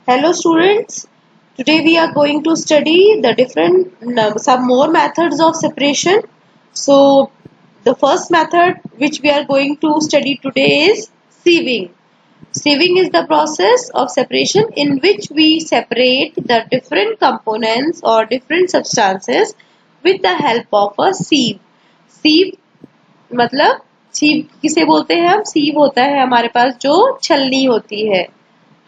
Hello students, today we are going to study the some more methods of separation. So the first method which we are going to study today is sieving. Sieving is the process of separation in which we separate the different components or different substances with the help of a sieve. Sieve मतलब sieve किसे बोलते हैं हम? sieve होता है हमारे पास जो छलनी होती है,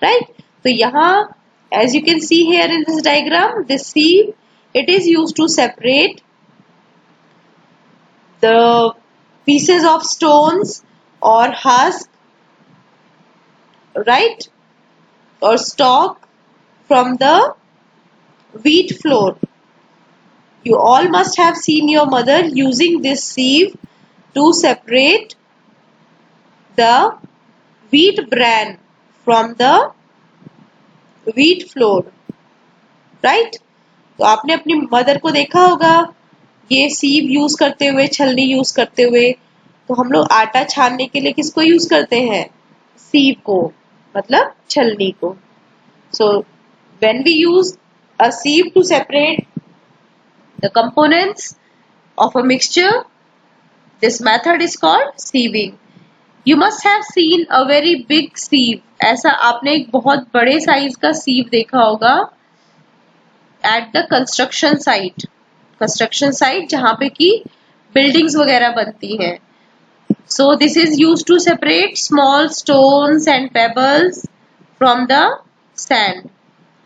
right? तो यहाँ as you can see here in this diagram, this sieve, it is used to separate the pieces of stones or husk, right, or stalk from the wheat flour. You all must have seen your mother using this sieve to separate the wheat bran from the wheat flour, right? तो आपने अपनी mother को देखा होगा ये सीव use करते हुए, छलनी यूज करते हुए। तो हम लोग आटा छानने के लिए किसको यूज करते हैं? सीव को, मतलब छलनी को। So when we use a sieve to separate the components of a mixture, this method is called sieving. You must have seen a very big sieve. ऐसा आपने एक बहुत बड़े साइज का सीव देखा होगा एट द कंस्ट्रक्शन साइट जहां पे की बिल्डिंग्स वगैरह बनती हैं। So this is used to separate small stones and pebbles from the sand.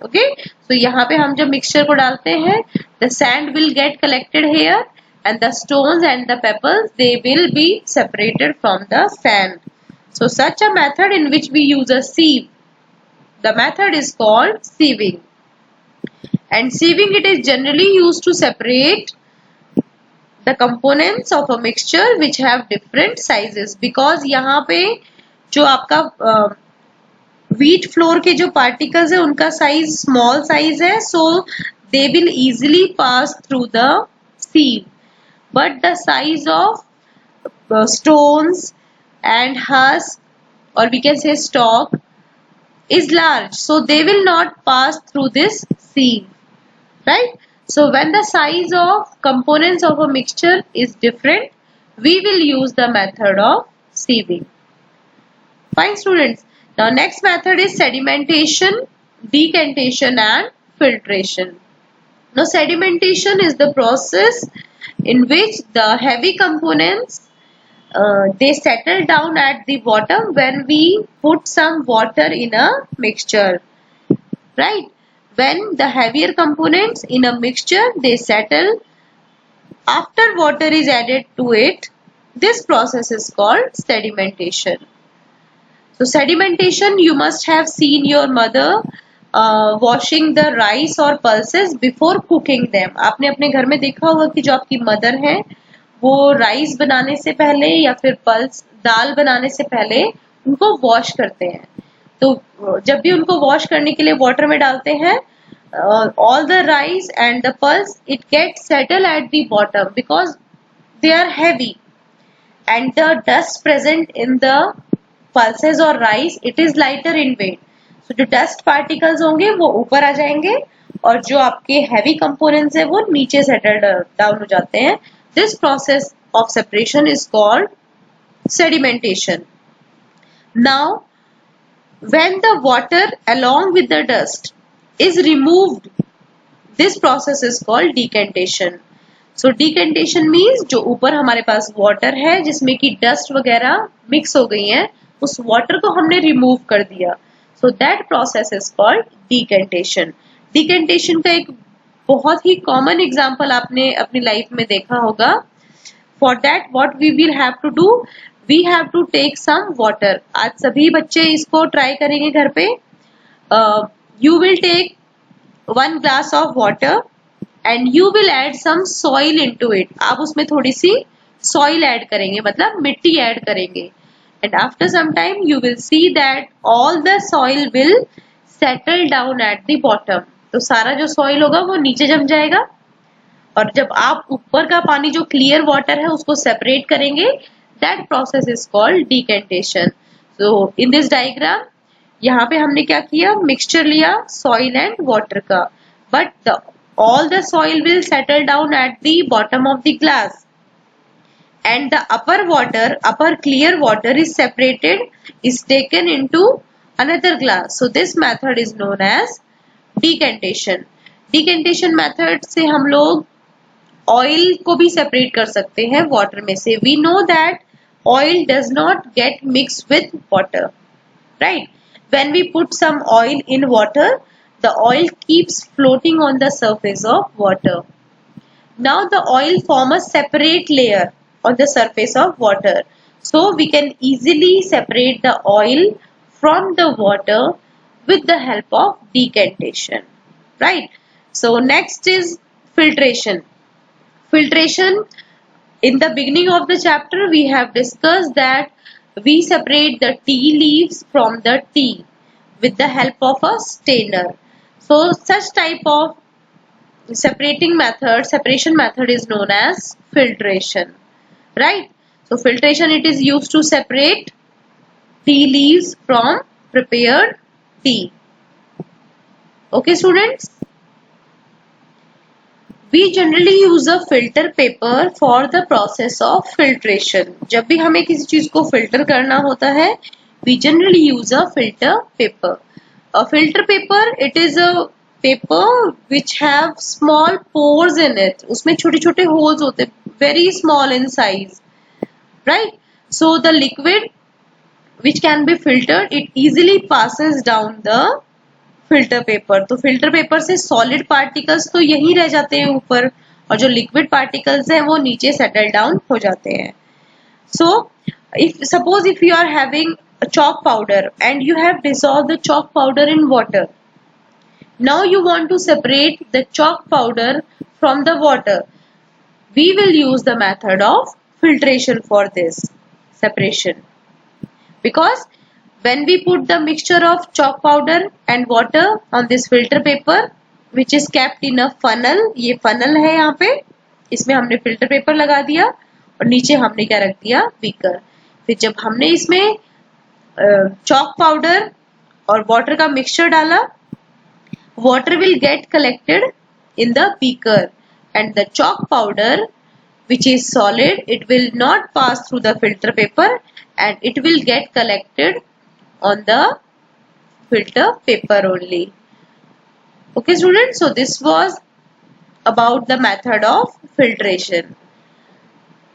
Okay, तो यहाँ पे हम जब मिक्सचर को डालते हैं, the sand will get collected here and the stones and the pebbles, they will be separated from the sand. So such a method in which we use a sieve, the method is called sieving. And sieving, it is generally used to separate the components of a mixture which have different sizes, because यहाँ पे जो आपका wheat flour के जो particles है उनका size small size है, so they will easily pass through the sieve. But the size of stones and husk, or we can say stalk, is large, so they will not pass through this sieve, right? So when the size of components of a mixture is different, we will use the method of sieving. Fine students. Now next method is sedimentation, decantation and filtration. Now sedimentation is the process in which the heavy components they settle down at the bottom when we put some water in a mixture, right? When the heavier components in a mixture they settle after water is added to it, this process is called sedimentation. So sedimentation, you must have seen your mother washing the rice or pulses before cooking them. आपने अपने घर में देखा होगा कि जो आपकी mother है वो राइस बनाने से पहले या फिर पल्स दाल बनाने से पहले उनको वॉश करते हैं। तो जब भी उनको वॉश करने के लिए वाटर में डालते हैं, all the rice and the pulse, it gets settled at the bottom because they are heavy, and the dust present in the pulses or rice, it is lighter in weight. So जो dust particles होंगे वो ऊपर आ जाएंगे और जो आपके heavy components है वो नीचे settle down हो जाते हैं. This process of separation is called sedimentation. Now, when the water along with the dust is removed, this process is called decantation. So decantation means जो ऊपर हमारे पास water है जिसमें की dust वगैरह mix हो गई है, उस water को हमने remove कर दिया. So that process is called decantation. Decantation का एक बहुत ही common example आपने अपनी life में देखा होगा. For that what we will have to do, we have to take some water. आज सभी बच्चे इसको try करेंगे घर पे. You will take 1 glass of water and you will add some soil into it. आप उसमें थोड़ी सी soil add करेंगे, मतलब मिट्टी add करेंगे. And after some time you will see that all the soil will settle down at the bottom. तो सारा जो soil होगा वो नीचे जम जाएगा और जब आप ऊपर का पानी जो clear water है उसको separate करेंगे, that process is called decantation. So in this diagram यहाँ पे हमने क्या किया, मिक्सचर लिया सॉइल एंड वाटर का, but all the soil will settle down at the bottom of the glass and the upper clear water is separated, is taken into another glass. So this method is known as decantation. Decantation method से हम लोग oil को भी separate कर सकते हैं water में से. We know that oil does not get mix with water, right? When we put some oil in water, the oil keeps floating on the surface of water. Now the oil form a separate layer on the surface of water. So we can easily separate the oil from the water with the help of decantation, right? So next is filtration. Filtration, in the beginning of the chapter we have discussed that we separate the tea leaves from the tea with the help of a strainer. So such type of separation method is known as filtration, right? So filtration, it is used to separate tea leaves from prepared tea. Okay students, we generally use a filter paper for the process of filtration. जब भी हमें किसी चीज को filter करना होता है, we generally use a filter paper. A filter paper, it is a paper which have small pores in it. उसमें छोटे छोटे holes होते हैं, very small in size, right? So the liquid which can be filtered, it easily passes down the filter paper. तो filter paper से solid particles तो यहीं रह जाते हैं ऊपर, और जो लिक्विड पार्टिकल्स हैं वो नीचे सेटल डाउन हो जाते हैं. So suppose if you are having chalk powder and you have dissolved the chalk powder in water. Now you want to separate the chalk powder from the water. We will use the method of filtration for this separation, because when we put the mixture of chalk powder and water on this filter paper which is kept in a funnel, ये funnel है यहाँ पे, इसमें हमने filter paper लगा दिया और नीचे हमने क्या रख दिया, beaker. फिर जब हमने इसमें chalk powder और water का mixture डाला, water will get collected in the beaker and the chalk powder which is solid, it will not pass through the filter paper and it will get collected on the filter paper only. Okay students, so this was about the method of filtration.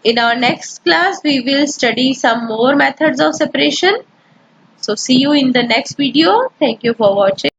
In our next class we will study some more methods of separation. So see you in the next video. Thank you for watching.